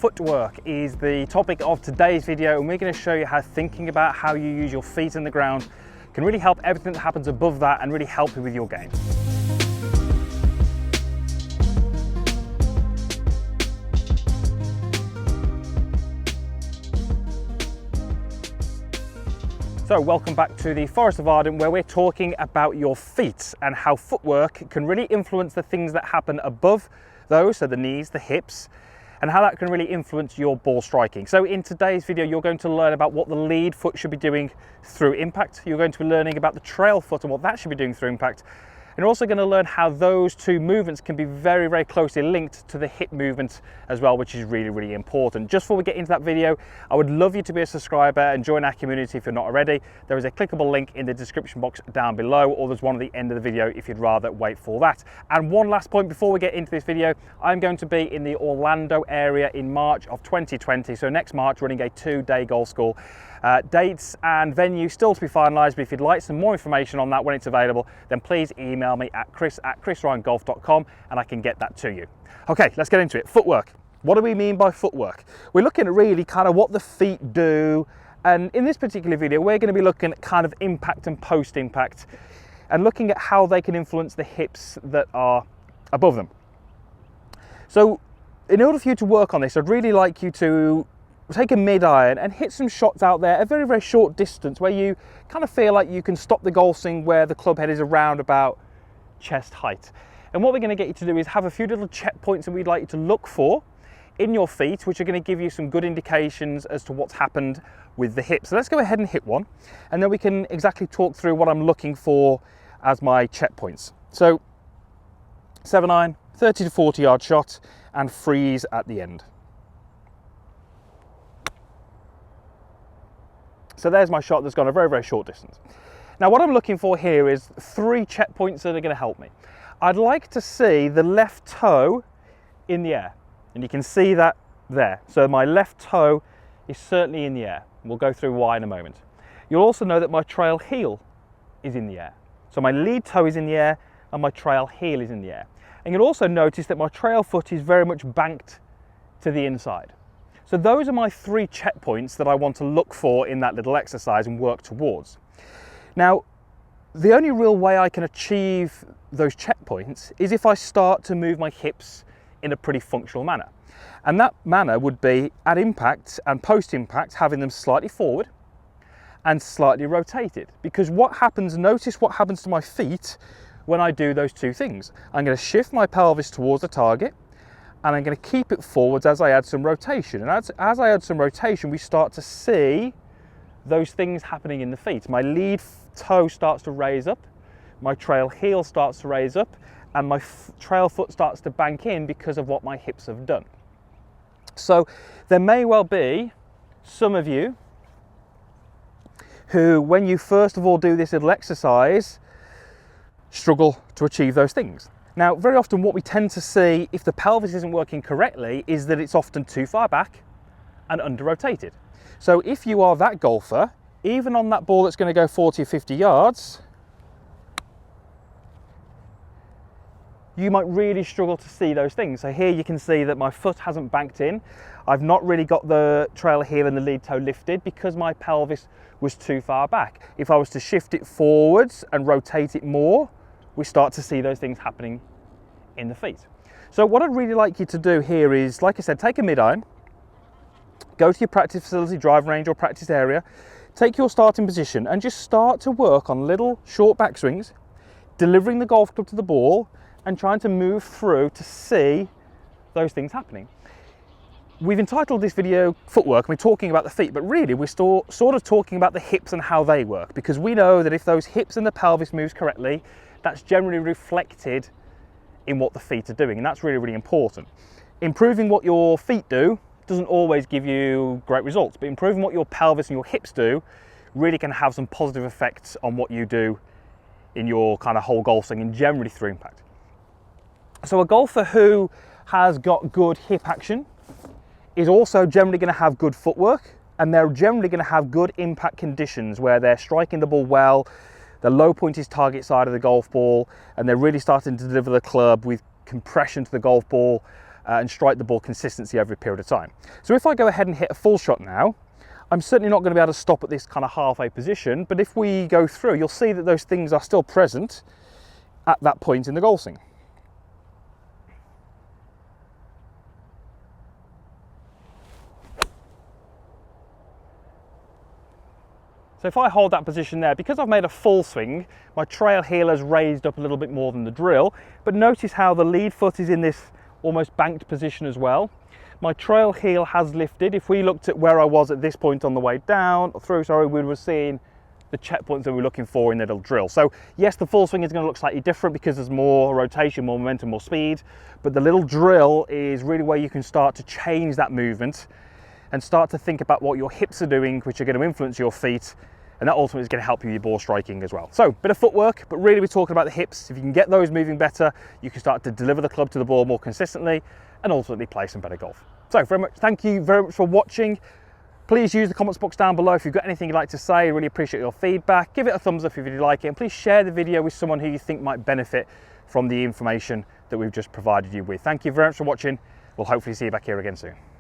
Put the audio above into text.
footwork is the topic of today's video, and we're going to show you how thinking about how you use your feet in the ground can really help everything that happens above that and really help you with your game. So welcome back to the Forest of Arden, where we're talking about your feet and how footwork can really influence the things that happen above those, so the knees, the hips, and how that can really influence your ball striking. So in today's video, you're going to learn about what the lead foot should be doing through impact. You're going to be learning about the trail foot and what that should be doing through impact. And you're also going to learn how those two movements can be very, very closely linked to the hip movement as well, which is really, really important. Just before we get into that video, I would love you to be a subscriber and join our community if you're not already. There is a clickable link in the description box down below, or there's one at the end of the video if you'd rather wait for that. And one last point before we get into this video, I'm going to be in the Orlando area in March of 2020. So next March, running a 2-day golf school. Dates and venue still to be finalised, but if you'd like some more information on that when it's available, then please email me at chris@chrisryanGolf.com and I can get that to you. Okay, let's get into it. Footwork. What do we mean by footwork? We're looking at really kind of what the feet do, and in this particular video we're going to be looking at kind of impact and post-impact and looking at how they can influence the hips that are above them. So in order for you to work on this, I'd really like you to take a mid-iron and hit some shots out there, a very, very short distance where you kind of feel like you can stop the golf swing where the club head is around about chest height. And what we're going to get you to do is have a few little checkpoints that we'd like you to look for in your feet, which are going to give you some good indications as to what's happened with the hips. So let's go ahead and hit one, and then we can exactly talk through what I'm looking for as my checkpoints. So 7-iron, 30 to 40 yard shot, and freeze at the end. So there's my shot that's gone a very, very short distance. Now what I'm looking for here is 3 checkpoints that are going to help me. I'd like to see the left toe in the air, and you can see that there. So my left toe is certainly in the air. We'll go through why in a moment. You'll also know that my trail heel is in the air. So my lead toe is in the air and my trail heel is in the air. And you'll also notice that my trail foot is very much banked to the inside. So those are my 3 checkpoints that I want to look for in that little exercise and work towards. Now, the only real way I can achieve those checkpoints is if I start to move my hips in a pretty functional manner. And that manner would be at impact and post-impact, having them slightly forward and slightly rotated. Because what happens, notice what happens to my feet when I do those 2 things. I'm going to shift my pelvis towards the target, and I'm going to keep it forwards as I add some rotation. And as I add some rotation, we start to see those things happening in the feet. My lead toe starts to raise up, my trail heel starts to raise up, and my trail foot starts to bank in because of what my hips have done. So there may well be some of you who, when you first of all do this little exercise, struggle to achieve those things. Now, very often what we tend to see if the pelvis isn't working correctly is that it's often too far back and under-rotated. So if you are that golfer, even on that ball that's going to go 40 or 50 yards, you might really struggle to see those things. So here you can see that my foot hasn't banked in. I've not really got the trail heel and the lead toe lifted because my pelvis was too far back. If I was to shift it forwards and rotate it more, we start to see those things happening in the feet. So what I'd really like you to do here is, like I said, take a mid-iron, go to your practice facility, driving range or practice area, take your starting position and just start to work on little short backswings, delivering the golf club to the ball and trying to move through to see those things happening. We've entitled this video Footwork, and we're talking about the feet, but really we're still sort of talking about the hips and how they work, because we know that if those hips and the pelvis moves correctly, that's generally reflected in what the feet are doing, and that's really, really important. Improving what your feet do doesn't always give you great results, but improving what your pelvis and your hips do really can have some positive effects on what you do in your kind of whole golf swing and generally through impact. So a golfer who has got good hip action is also generally going to have good footwork, and they're generally going to have good impact conditions where they're striking the ball well, the low point is target side of the golf ball, and they're really starting to deliver the club with compression to the golf ball, and strike the ball consistency over a period of time. So if I go ahead and hit a full shot now, I'm certainly not going to be able to stop at this kind of halfway position, but if we go through, you'll see that those things are still present at that point in the goal swing. So if I hold that position there, because I've made a full swing, my trail heel has raised up a little bit more than the drill, but notice how the lead foot is in this almost banked position as well. My trail heel has lifted. If we looked at where I was at this point on the way down, we were seeing the checkpoints that we're looking for in the little drill. So yes, the full swing is going to look slightly different because there's more rotation, more momentum, more speed, but the little drill is really where you can start to change that movement and start to think about what your hips are doing, which are going to influence your feet, and that ultimately is going to help you with your ball striking as well. So, bit of footwork, but really we're talking about the hips. If you can get those moving better, you can start to deliver the club to the ball more consistently and ultimately play some better golf. So, thank you very much for watching. Please use the comments box down below if you've got anything you'd like to say. I really appreciate your feedback. Give it a thumbs up if you like it, and please share the video with someone who you think might benefit from the information that we've just provided you with. Thank you very much for watching. We'll hopefully see you back here again soon.